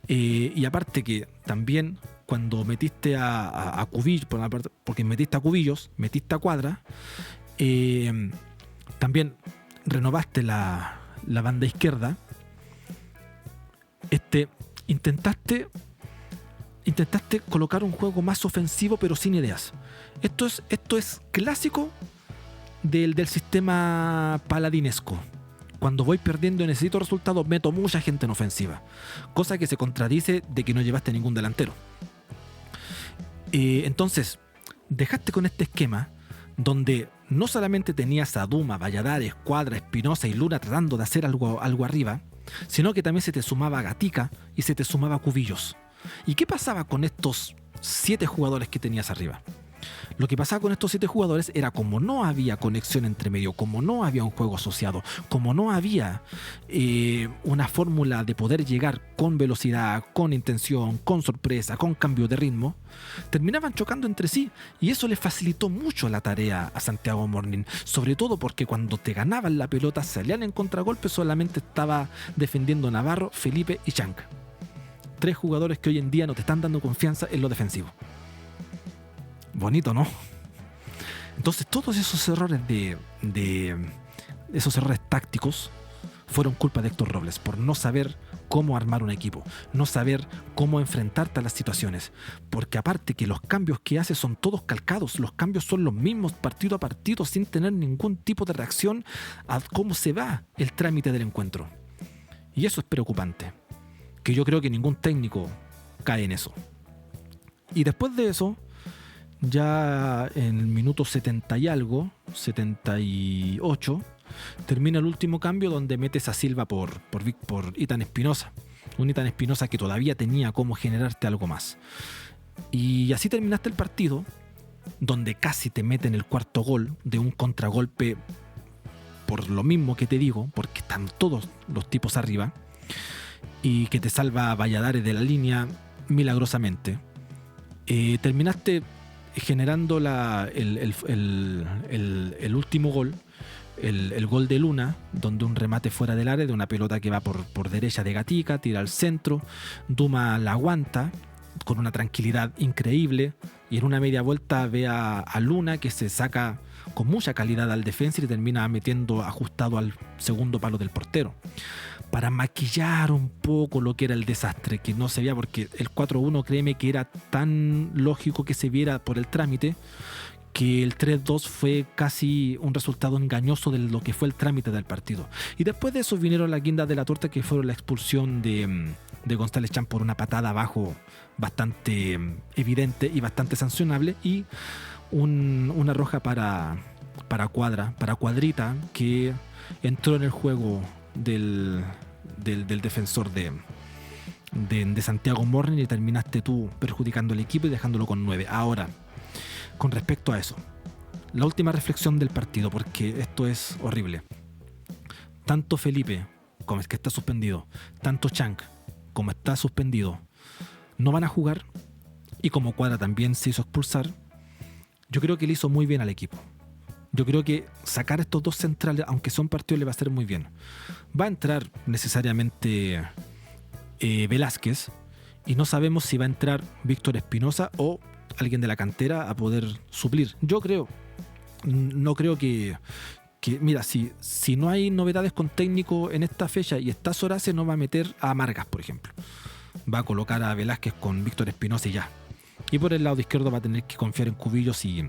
y aparte que también cuando metiste a Cubillos, porque metiste a Cubillos, metiste a Cuadra, también renovaste la banda izquierda. Intentaste colocar un juego más ofensivo pero sin ideas. Esto es clásico del sistema paladinesco. Cuando voy perdiendo y necesito resultados, meto mucha gente en ofensiva. Cosa que se contradice de que no llevaste ningún delantero. Entonces, dejaste con este esquema donde no solamente tenías a Duma, Valladares, Cuadra, Espinosa y Luna tratando de hacer algo arriba, sino que también se te sumaba Gatica y se te sumaba Cubillos. ¿Y qué pasaba con estos 7 jugadores que tenías arriba? Lo que pasaba con estos 7 jugadores era, como no había conexión entre medio, como no había un juego asociado, como no había una fórmula de poder llegar con velocidad, con intención, con sorpresa, con cambio de ritmo, terminaban chocando entre sí, y eso le facilitó mucho la tarea a Santiago Morning, sobre todo porque cuando te ganaban la pelota, salían en contragolpe, solamente estaba defendiendo Navarro, Felipe y Chank. 3 jugadores que hoy en día no te están dando confianza en lo defensivo. Bonito, ¿no? Entonces todos esos errores esos errores tácticos fueron culpa de Héctor Robles por no saber cómo armar un equipo, no saber cómo enfrentarte a las situaciones, porque aparte que los cambios que hace son todos calcados, los cambios son los mismos partido a partido sin tener ningún tipo de reacción a cómo se va el trámite del encuentro. Y eso es preocupante, que yo creo que ningún técnico cae en eso. Y después de eso, ya en el minuto 70 y algo, 78, termina el último cambio donde metes a Silva por Ethan Espinosa. Un Ethan Espinosa que todavía tenía cómo generarte algo más. Y así terminaste el partido, donde casi te meten el cuarto gol de un contragolpe, por lo mismo que te digo, porque están todos los tipos arriba, y que te salva Valladares de la línea milagrosamente. Terminaste generando el último gol, el gol de Luna, donde un remate fuera del área de una pelota que va por derecha de Gatica, tira al centro, Duma la aguanta con una tranquilidad increíble, y en una media vuelta ve a Luna que se saca con mucha calidad al defensa y termina metiendo ajustado al segundo palo del portero, para maquillar un poco lo que era el desastre, que no se veía, porque el 4-1, créeme que era tan lógico que se viera por el trámite, que el 3-2 fue casi un resultado engañoso de lo que fue el trámite del partido. Y después de eso vinieron las guindas de la torta, que fueron la expulsión de González Cham por una patada abajo bastante evidente y bastante sancionable, y una roja para Cuadrita, que entró en el juego del defensor de Santiago Morning, y terminaste tú perjudicando al equipo y dejándolo con 9. Ahora, con respecto a eso, la última reflexión del partido, porque esto es horrible. Tanto Felipe, como es que está suspendido, tanto Chank, como está suspendido, no van a jugar, y como Cuadra también se hizo expulsar, yo creo que le hizo muy bien al equipo. Yo creo que sacar estos dos centrales, aunque son partidos, le va a hacer muy bien. Va a entrar necesariamente Velázquez, y no sabemos si va a entrar Víctor Espinosa o alguien de la cantera a poder suplir. Yo no creo que mira, si no hay novedades con técnico en esta fecha y está Sorace, no va a meter a Margas, por ejemplo. Va a colocar a Velázquez con Víctor Espinosa y ya. Y por el lado izquierdo va a tener que confiar en Cubillos y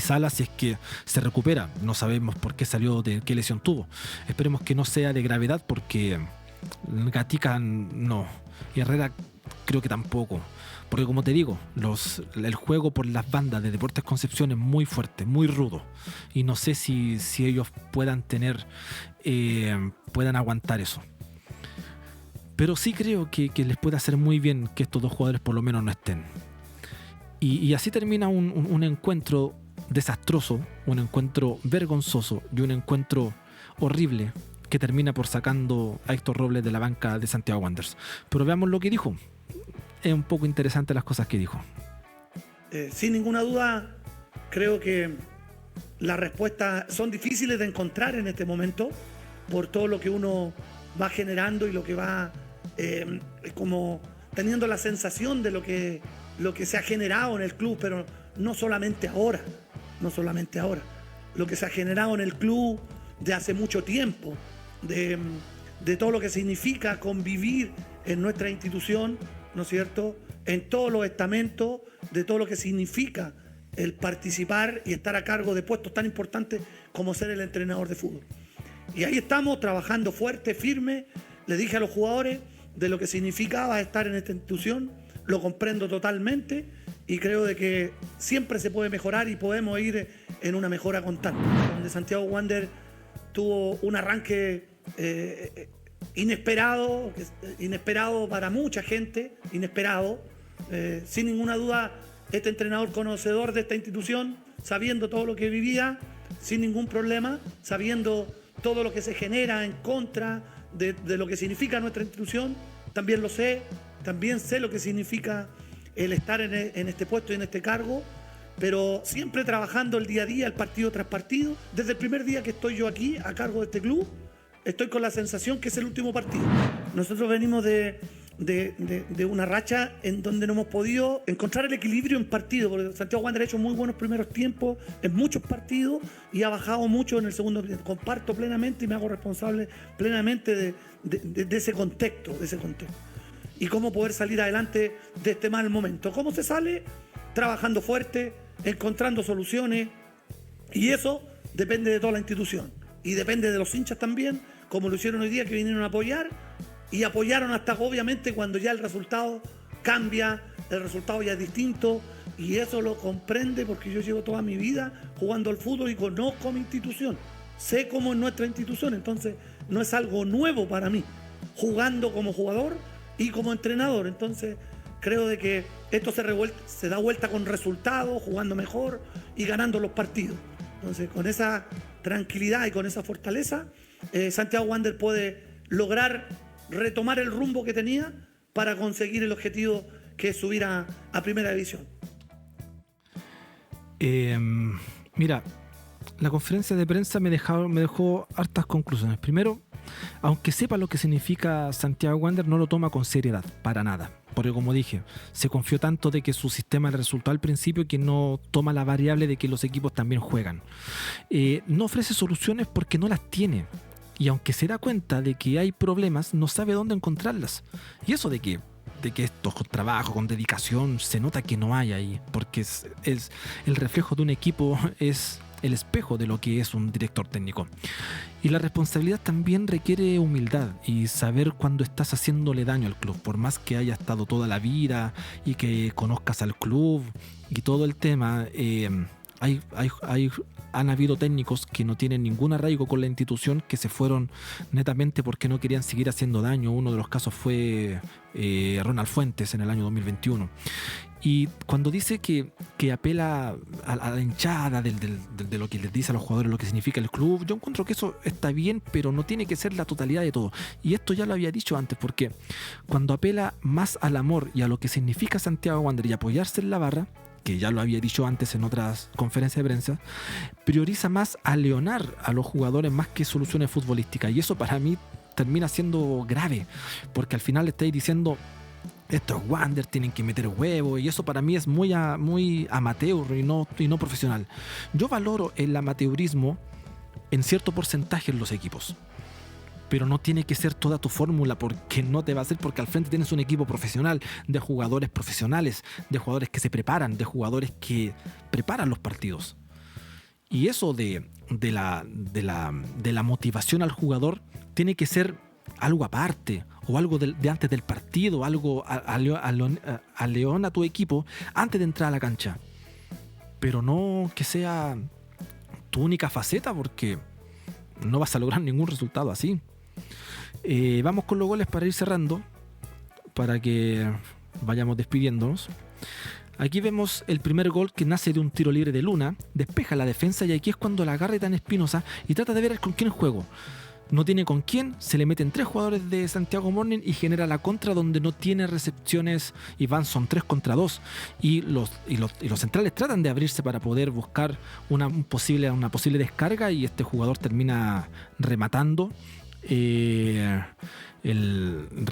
Salas si es que se recupera. No sabemos por qué salió, de qué lesión tuvo. Esperemos que no sea de gravedad, porque Gatica no. Y Herrera creo que tampoco. Porque como te digo, el juego por las bandas de Deportes Concepción es muy fuerte, muy rudo. Y no sé si ellos puedan aguantar eso. Pero sí creo que les puede hacer muy bien que estos dos jugadores por lo menos no estén. Y así termina un encuentro desastroso, un encuentro vergonzoso y un encuentro horrible que termina por sacando a Héctor Robles de la banca de Santiago Wanderers. Pero veamos lo que dijo. Es un poco interesante las cosas que dijo. Sin ninguna duda, creo que las respuestas son difíciles de encontrar en este momento por todo lo que uno va generando y lo que va como teniendo la sensación de lo que se ha generado en el club, pero no solamente ahora. Lo que se ha generado en el club de hace mucho tiempo, de todo lo que significa convivir en nuestra institución, ¿no es cierto?, en todos los estamentos, de todo lo que significa el participar y estar a cargo de puestos tan importantes como ser el entrenador de fútbol. Y ahí estamos trabajando fuerte, firme. Le dije a los jugadores de lo que significaba estar en esta institución, lo comprendo totalmente y creo de que siempre se puede mejorar y podemos ir en una mejora constante. Donde Santiago Wanderers tuvo un arranque inesperado para mucha gente, sin ninguna duda. Este entrenador conocedor de esta institución, sabiendo todo lo que vivía, sin ningún problema, sabiendo todo lo que se genera en contra de lo que significa nuestra institución, también lo sé, también sé lo que significa el estar en este puesto y en este cargo, pero siempre trabajando el día a día, el partido tras partido. Desde el primer día que estoy yo aquí a cargo de este club, estoy con la sensación que es el último partido. Nosotros venimos de una racha en donde no hemos podido encontrar el equilibrio en partido, porque Santiago Wanderers ha hecho muy buenos primeros tiempos en muchos partidos y ha bajado mucho en el segundo tiempo. Comparto plenamente y me hago responsable plenamente de ese contexto, y cómo poder salir adelante de este mal momento. ¿Cómo se sale? Trabajando fuerte, encontrando soluciones, y eso depende de toda la institución y depende de los hinchas también, como lo hicieron hoy día, que vinieron a apoyar. Y apoyaron hasta obviamente cuando ya el resultado cambia, el resultado ya es distinto, y eso lo comprende porque yo llevo toda mi vida jugando al fútbol y conozco mi institución, sé cómo es nuestra institución, entonces no es algo nuevo para mí, jugando como jugador y como entrenador. Entonces creo de que esto se da vuelta con resultados, jugando mejor y ganando los partidos. Entonces con esa tranquilidad y con esa fortaleza, Santiago Wanderers puede lograr retomar el rumbo que tenía para conseguir el objetivo, que es subir a primera división. Mira, la conferencia de prensa me dejó hartas conclusiones. Primero, aunque sepa lo que significa Santiago Wanderers, no lo toma con seriedad, para nada. Porque como dije, se confió tanto de que su sistema le resultó al principio que no toma la variable de que los equipos también juegan. No ofrece soluciones porque no las tiene. Y aunque se da cuenta de que hay problemas, no sabe dónde encontrarlas. Y eso de que esto con trabajo, con dedicación, se nota que no hay ahí. Porque es el reflejo de un equipo, es el espejo de lo que es un director técnico. Y la responsabilidad también requiere humildad y saber cuándo estás haciéndole daño al club. Por más que haya estado toda la vida y que conozcas al club y todo el tema, han habido técnicos que no tienen ningún arraigo con la institución, que se fueron netamente porque no querían seguir haciendo daño. Uno de los casos fue Ronald Fuentes en el año 2021. Y cuando dice que apela a la hinchada de lo que les dice a los jugadores, lo que significa el club, yo encuentro que eso está bien, pero no tiene que ser la totalidad de todo. Y esto ya lo había dicho antes, porque cuando apela más al amor y a lo que significa Santiago Wanderers y apoyarse en la barra, que ya lo había dicho antes en otras conferencias de prensa, prioriza más a leonar a los jugadores más que soluciones futbolísticas. Y eso para mí termina siendo grave, porque al final le estáis diciendo, estos Wander tienen que meter huevo, y eso para mí es muy amateur y no profesional. Yo valoro el amateurismo en cierto porcentaje en los equipos, pero no tiene que ser toda tu fórmula, porque no te va a hacer, porque al frente tienes un equipo profesional, de jugadores profesionales, de jugadores que se preparan, de jugadores que preparan los partidos. Y eso de la motivación al jugador tiene que ser algo aparte, o algo de antes del partido, algo a león a tu equipo antes de entrar a la cancha, pero no que sea tu única faceta, porque no vas a lograr ningún resultado así. Vamos con los goles para ir cerrando, para que vayamos despidiéndonos. Aquí vemos el primer gol, que nace de un tiro libre de Luna, despeja la defensa, y aquí es cuando la agarra tan Espinosa y trata de ver con quién juego. No tiene con quién, se le meten 3 jugadores de Santiago Morning y genera la contra, donde no tiene recepciones y son 3 contra 2. Y los centrales tratan de abrirse para poder buscar una posible descarga, y este jugador termina rematando.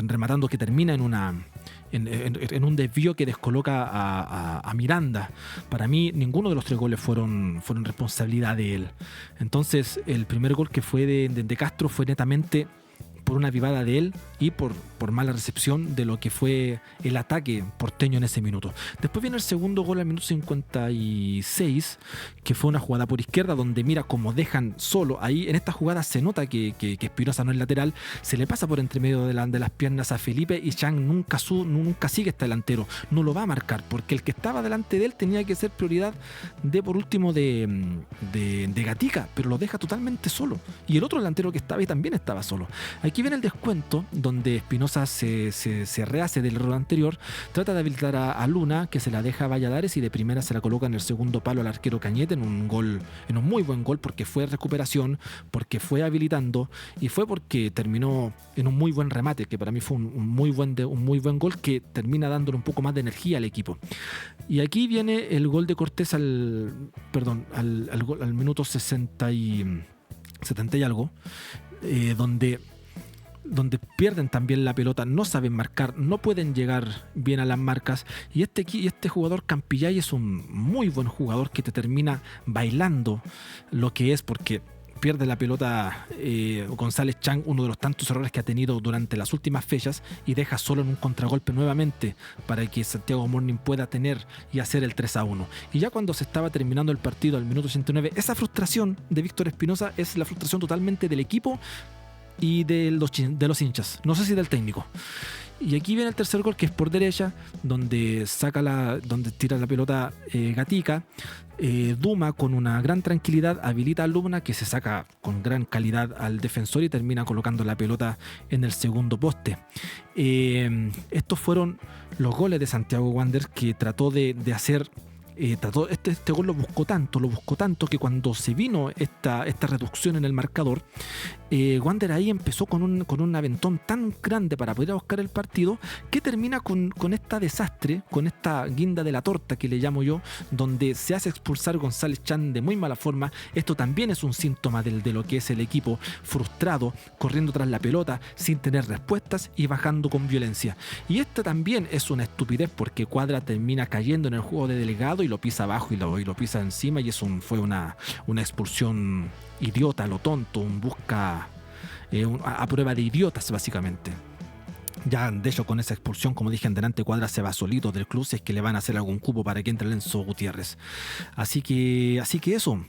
Rematando, que termina en un desvío que descoloca a Miranda. Para mí ninguno de los 3 goles fueron responsabilidad de él. Entonces el primer gol, que fue de Castro, fue netamente por una vivada de él y por mala recepción de lo que fue el ataque porteño en ese minuto. Después viene el segundo gol al minuto 56, que fue una jugada por izquierda, donde mira cómo dejan solo. Ahí en esta jugada se nota que Espinosa no es lateral, se le pasa por entre medio de las piernas a Felipe, y Chang nunca sigue este delantero, no lo va a marcar, porque el que estaba delante de él tenía que ser prioridad por último de Gatica, pero lo deja totalmente solo, y el otro delantero que estaba ahí también estaba solo. Aquí viene el descuento, donde Espinosa se rehace del error anterior, trata de habilitar a Luna, que se la deja a Valladares, y de primera se la coloca en el segundo palo al arquero Cañete, en un muy buen gol, porque fue recuperación, porque fue habilitando, y fue porque terminó en un muy buen remate, que para mí fue un muy buen gol, que termina dándole un poco más de energía al equipo. Y aquí viene el gol de Cortés al minuto 70 y algo, donde pierden también la pelota, no saben marcar, no pueden llegar bien a las marcas, y este jugador Campillay es un muy buen jugador, que te termina bailando lo que es, porque pierde la pelota González Chang, uno de los tantos errores que ha tenido durante las últimas fechas, y deja solo en un contragolpe nuevamente para que Santiago Morning pueda tener y hacer el 3-1. Y ya cuando se estaba terminando el partido al minuto 89, esa frustración de Víctor Espinosa es la frustración totalmente del equipo y de los hinchas, no sé si del técnico. Y aquí viene el tercer gol, que es por derecha, donde tira la pelota Gatica. Duma, con una gran tranquilidad, habilita a Luna, que se saca con gran calidad al defensor y termina colocando la pelota en el segundo poste. Estos fueron los goles de Santiago Wanderers, que trató de hacer. Este gol lo buscó tanto que cuando se vino esta reducción en el marcador, Wander ahí empezó con un aventón tan grande para poder buscar el partido, que termina con esta desastre, con esta guinda de la torta que le llamo yo, donde se hace expulsar González Chan de muy mala forma. Esto también es un síntoma de lo que es el equipo frustrado, corriendo tras la pelota sin tener respuestas y bajando con violencia. Y esta también es una estupidez, porque Cuadra termina cayendo en el juego de Delgado y lo pisa abajo y lo pisa encima, y fue una expulsión idiota, a lo tonto, a prueba de idiotas básicamente. Ya de hecho con esa expulsión, como dije antes, Cuadra se va solito del club, si es que le van a hacer algún cupo para que entre Lenzo Gutiérrez. Así que eso,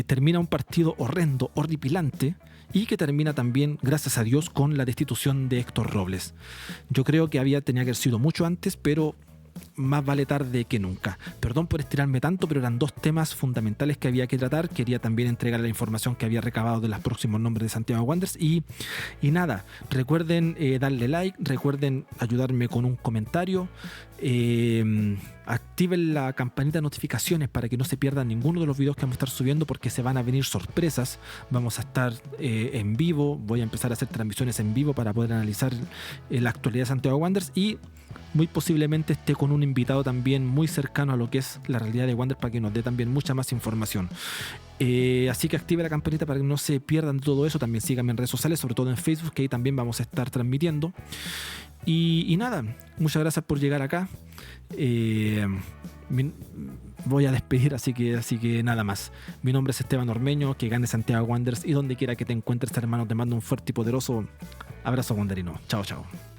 termina un partido horrendo, horripilante, y que termina también, gracias a Dios, con la destitución de Héctor Robles. Yo creo que tenía que haber sido mucho antes, pero más vale tarde que nunca. Perdón por estirarme tanto, pero eran 2 temas fundamentales que había que tratar. Quería también entregar la información que había recabado de los próximos nombres de Santiago Wanderers. Y nada, recuerden darle like, recuerden ayudarme con un comentario, activen la campanita de notificaciones para que no se pierdan ninguno de los videos que vamos a estar subiendo, porque se van a venir sorpresas. Vamos a estar en vivo, voy a empezar a hacer transmisiones en vivo para poder analizar la actualidad de Santiago Wanderers, y muy posiblemente esté con un invitado también muy cercano a lo que es la realidad de Wanderers para que nos dé también mucha más información. Así que active la campanita para que no se pierdan de todo eso. También síganme en redes sociales, sobre todo en Facebook, que ahí también vamos a estar transmitiendo. Y nada, muchas gracias por llegar acá. Voy a despedir, así que nada más. Mi nombre es Esteban Ormeño, que gane Santiago Wanderers, y donde quiera que te encuentres, hermano, te mando un fuerte y poderoso abrazo wanderino. Chao, chao.